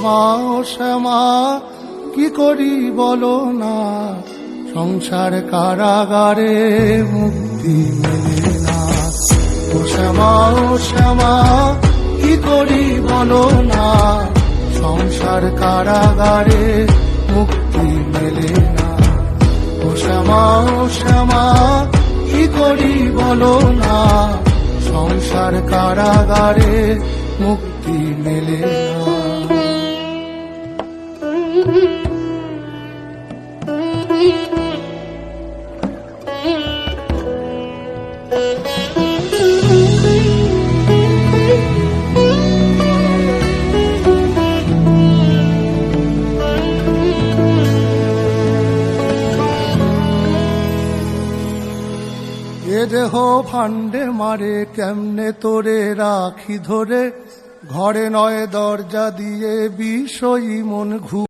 শ্যামা ও শ্যামা কি করি বলো না, সংসার কারাগারে মুক্তি মেলে না। ও শ্যামা ও শ্যামা কি করি বলো না, সংসার কারাগারে মুক্তি মেলে না। ও শ্যামা ও শ্যামা কি করি বলো না, সংসার কারাগারে মুক্তি মেলে না। এ দেহ ফান্ডে মারে কেমনে তোরে রাখি ধরে, ঘরে নয় দরজা দিয়ে বিষয়ী মন ঘু